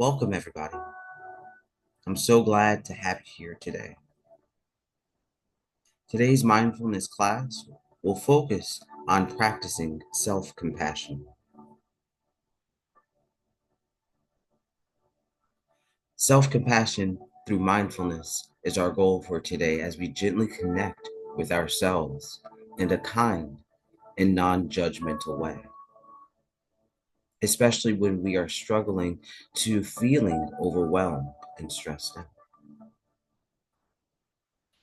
Welcome, everybody. I'm so glad to have you here today. Today's mindfulness class will focus on practicing self-compassion. Self-compassion through mindfulness is our goal for today as we gently connect with ourselves in a kind and non-judgmental way, especially when we are struggling to feeling overwhelmed and stressed out.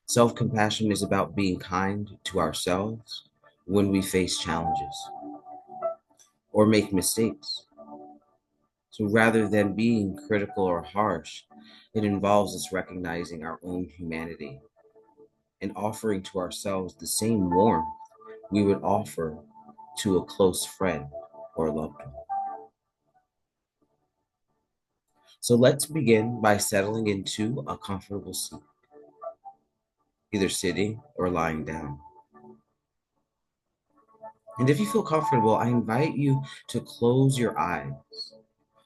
Self-compassion is about being kind to ourselves when we face challenges or make mistakes. So rather than being critical or harsh, it involves us recognizing our own humanity and offering to ourselves the same warmth we would offer to a close friend or loved one. So let's begin by settling into a comfortable seat, either sitting or lying down. And if you feel comfortable, I invite you to close your eyes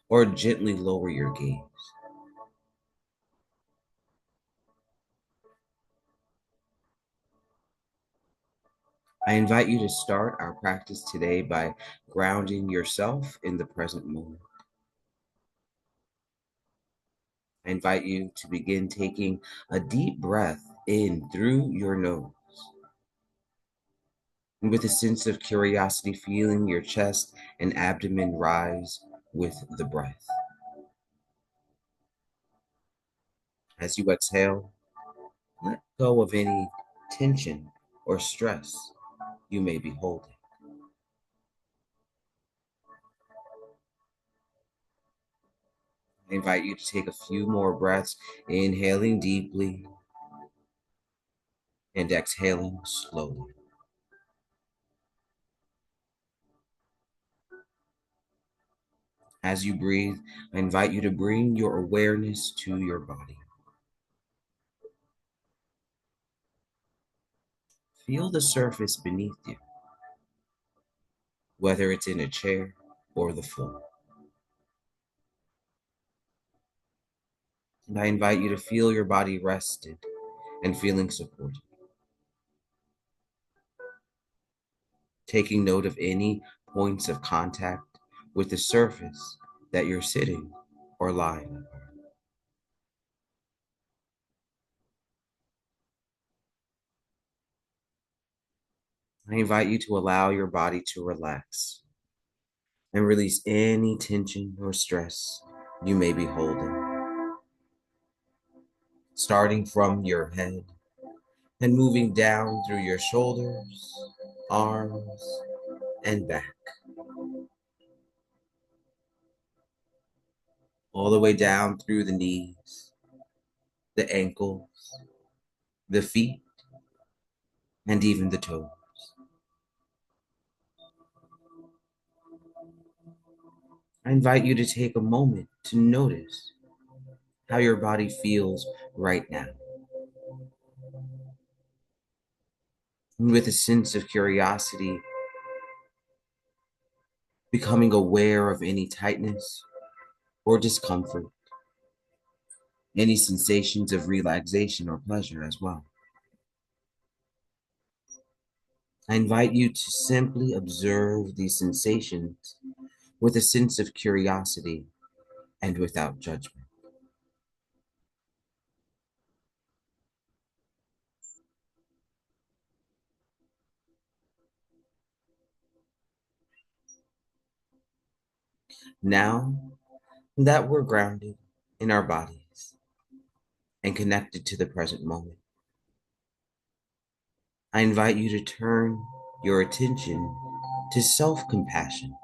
or gently lower your gaze. I invite you to start our practice today by grounding yourself in the present moment. I invite you to begin taking a deep breath in through your nose. And with a sense of curiosity, feeling your chest and abdomen rise with the breath. As you exhale, let go of any tension or stress you may be holding. I invite you to take a few more breaths, inhaling deeply and exhaling slowly. As you breathe, I invite you to bring your awareness to your body. Feel the surface beneath you, whether it's in a chair or the floor. And I invite you to feel your body rested and feeling supported, taking note of any points of contact with the surface that you're sitting or lying on. I invite you to allow your body to relax and release any tension or stress you may be holding, starting from your head and moving down through your shoulders, arms, and back, all the way down through the knees, the ankles, the feet, and even the toes. I invite you to take a moment to notice how your body feels right now. And with a sense of curiosity, becoming aware of any tightness or discomfort, any sensations of relaxation or pleasure as well. I invite you to simply observe these sensations with a sense of curiosity and without judgment. Now that we're grounded in our bodies and connected to the present moment, I invite you to turn your attention to self-compassion.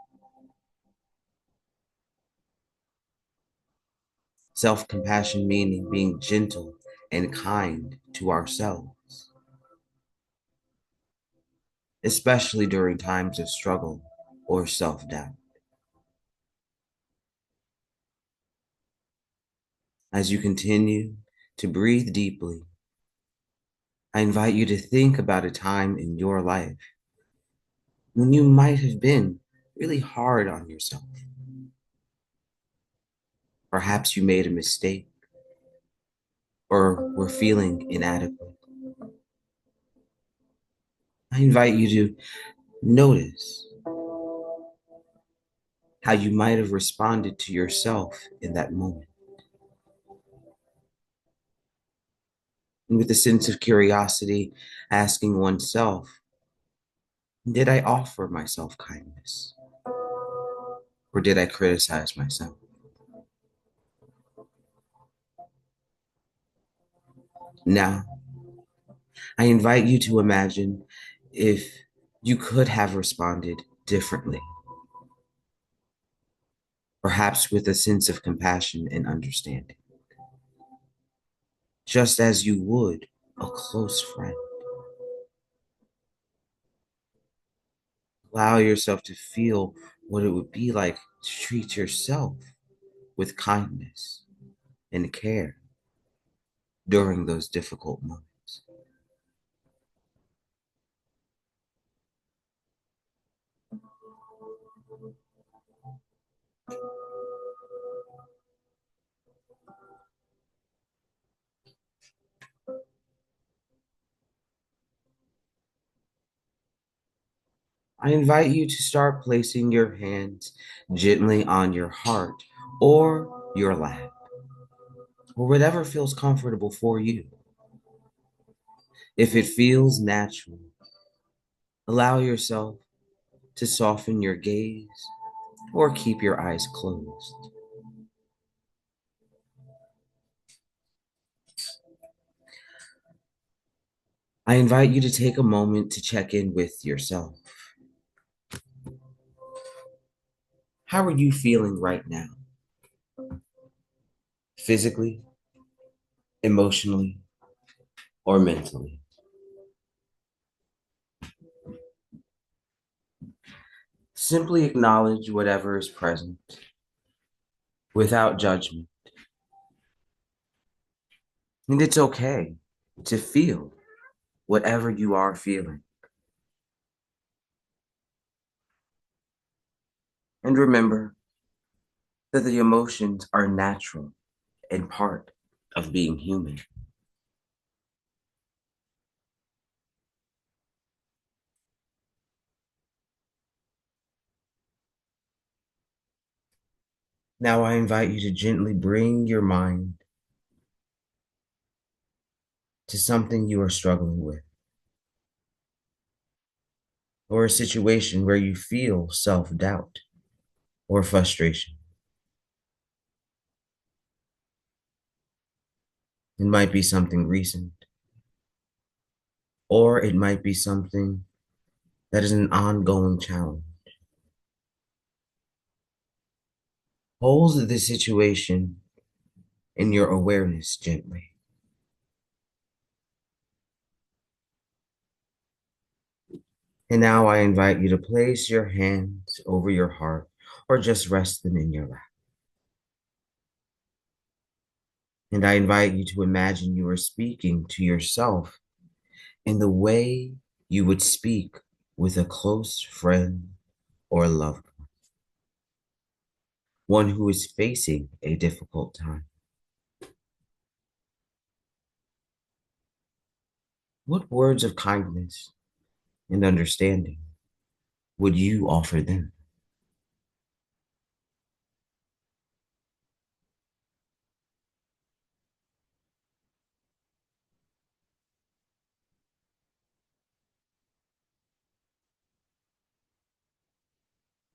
Self-compassion meaning being gentle and kind to ourselves, especially during times of struggle or self-doubt. As you continue to breathe deeply, I invite you to think about a time in your life when you might have been really hard on yourself. Perhaps you made a mistake or were feeling inadequate. I invite you to notice how you might have responded to yourself in that moment. And with a sense of curiosity, asking oneself, did I offer myself kindness? Or did I criticize myself? Now, I invite you to imagine if you could have responded differently, perhaps with a sense of compassion and understanding, just as you would a close friend. Allow yourself to feel what it would be like to treat yourself with kindness and care during those difficult moments. I invite you to start placing your hands gently on your heart or your lap, or whatever feels comfortable for you. If it feels natural, allow yourself to soften your gaze or keep your eyes closed. I invite you to take a moment to check in with yourself. How are you feeling right now? Physically, emotionally, or mentally? Simply acknowledge whatever is present without judgment. And it's okay to feel whatever you are feeling. And remember that the emotions are natural and part of being human. Now I invite you to gently bring your mind to something you are struggling with, or a situation where you feel self-doubt or frustration. It might be something recent, or it might be something that is an ongoing challenge. Hold the situation in your awareness gently. And now I invite you to place your hands over your heart or just rest them in your lap. And I invite you to imagine you are speaking to yourself in the way you would speak with a close friend or loved one who is facing a difficult time. What words of kindness and understanding would you offer them?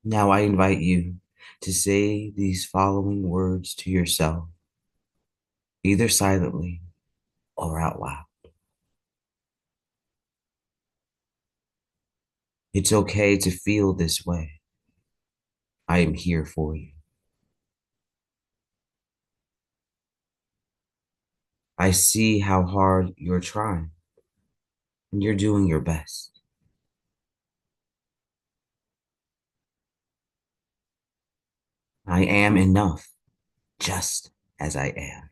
Now I invite you to say these following words to yourself, either silently or out loud. It's okay to feel this way. I am here for you. I see how hard you're trying, and you're doing your best. I am enough just as I am.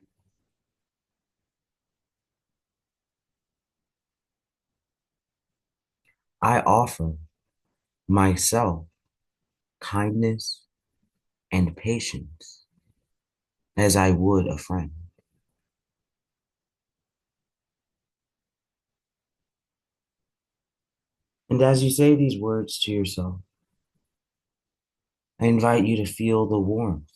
I offer myself kindness and patience as I would a friend. And as you say these words to yourself, I invite you to feel the warmth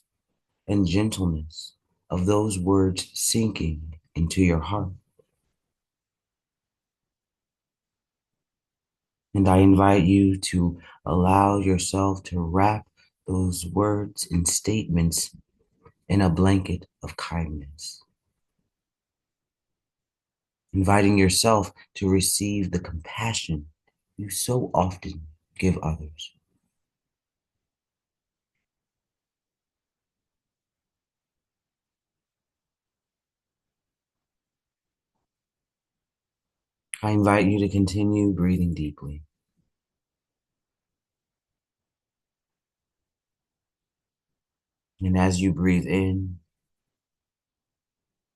and gentleness of those words sinking into your heart. And I invite you to allow yourself to wrap those words and statements in a blanket of kindness, inviting yourself to receive the compassion you so often give others. I invite you to continue breathing deeply. And as you breathe in,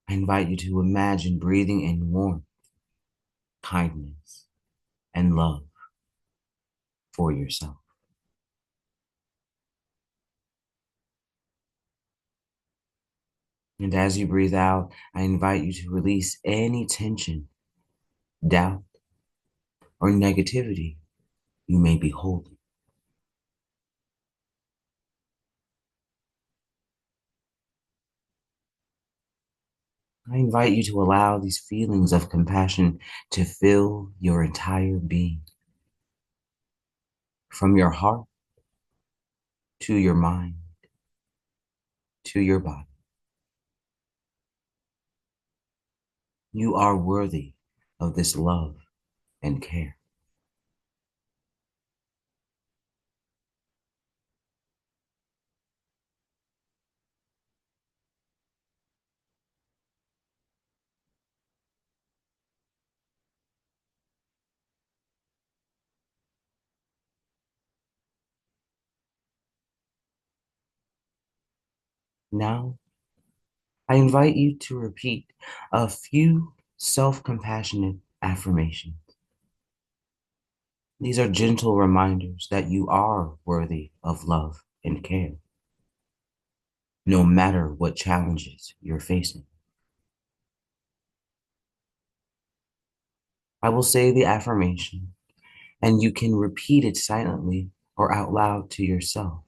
I invite you to imagine breathing in warmth, kindness, and love for yourself. And as you breathe out, I invite you to release any tension, doubt, or negativity you may be holding. I invite you to allow these feelings of compassion to fill your entire being, from your heart to your mind to your body. You are worthy of this love and care. Now, I invite you to repeat a few self-compassionate affirmations. These are gentle reminders that you are worthy of love and care, no matter what challenges you're facing. I will say the affirmation, and you can repeat it silently or out loud to yourself.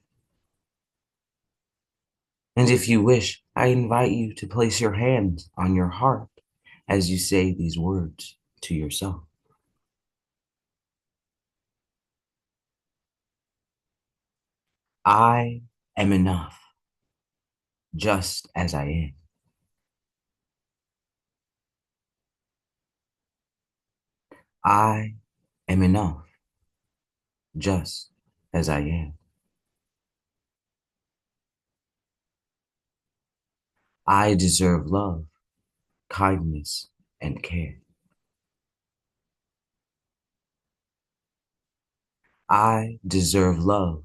And if you wish, I invite you to place your hands on your heart as you say these words to yourself. I am enough, just as I am. I am enough, just as I am. I deserve love, kindness, and care. I deserve love,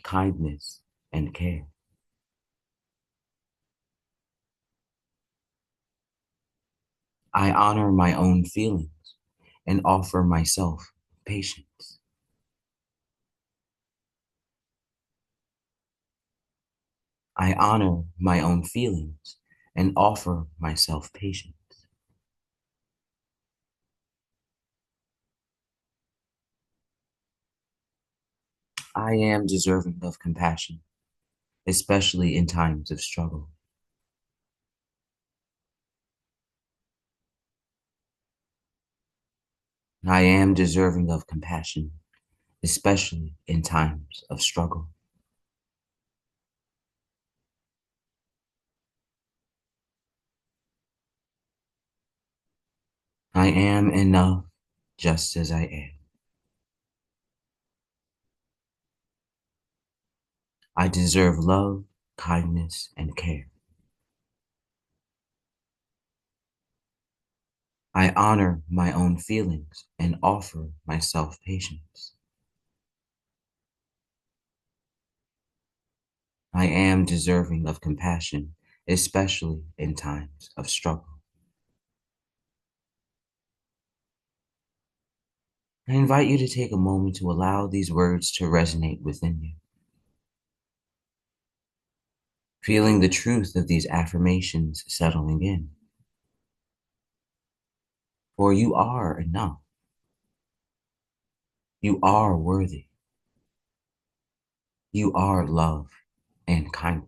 kindness, and care. I honor my own feelings and offer myself patience. I honor my own feelings and offer myself patience. I am deserving of compassion, especially in times of struggle. I am deserving of compassion, especially in times of struggle. I am enough just as I am. I deserve love, kindness, and care. I honor my own feelings and offer myself patience. I am deserving of compassion, especially in times of struggle. I invite you to take a moment to allow these words to resonate within you. feeling the truth of these affirmations settling in. For you are enough. You are worthy. You are love and kindness.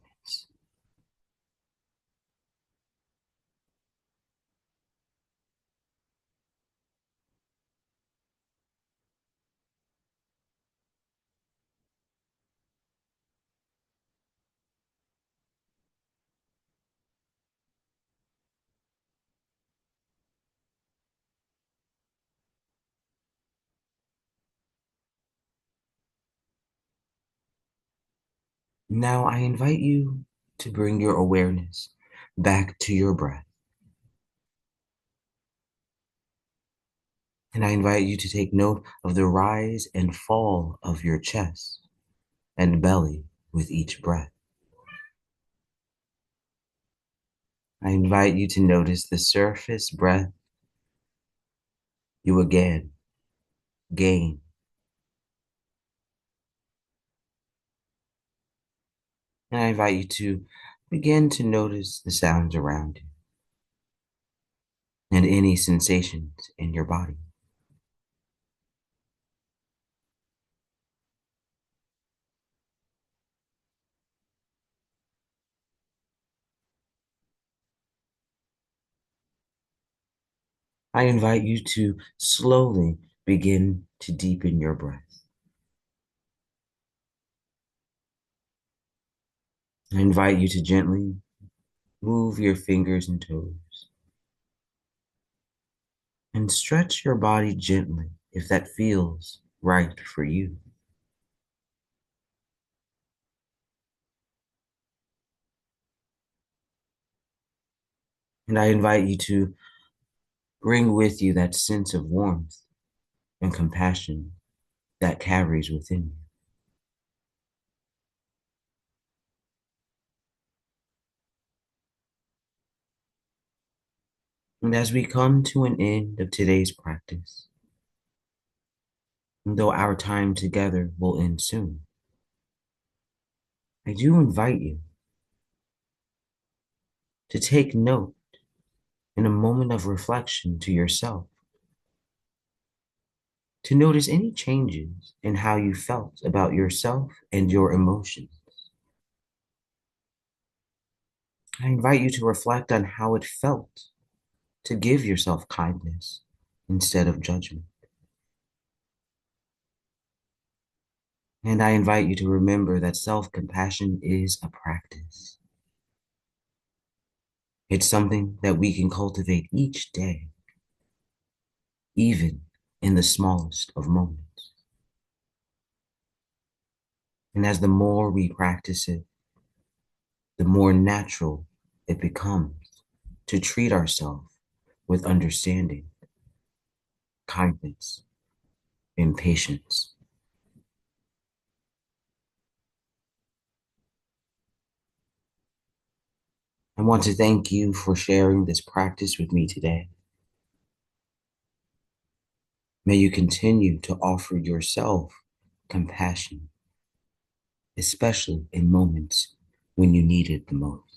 Now I invite you to bring your awareness back to your breath. And I invite you to take note of the rise and fall of your chest and belly with each breath. I invite you to notice the surface breath you again gain. And I invite you to begin to notice the sounds around you and any sensations in your body. I invite you to slowly begin to deepen your breath. I invite you to gently move your fingers and toes and stretch your body gently if that feels right for you. And I invite you to bring with you that sense of warmth and compassion that carries within you. And as we come to an end of today's practice, and though our time together will end soon, I do invite you to take note in a moment of reflection to yourself, to notice any changes in how you felt about yourself and your emotions. I invite you to reflect on how it felt to give yourself kindness instead of judgment. And I invite you to remember that self-compassion is a practice. It's something that we can cultivate each day, even in the smallest of moments. And as the more we practice it, the more natural it becomes to treat ourselves with understanding, kindness, and patience. I want to thank you for sharing this practice with me today. May you continue to offer yourself compassion, especially in moments when you need it the most.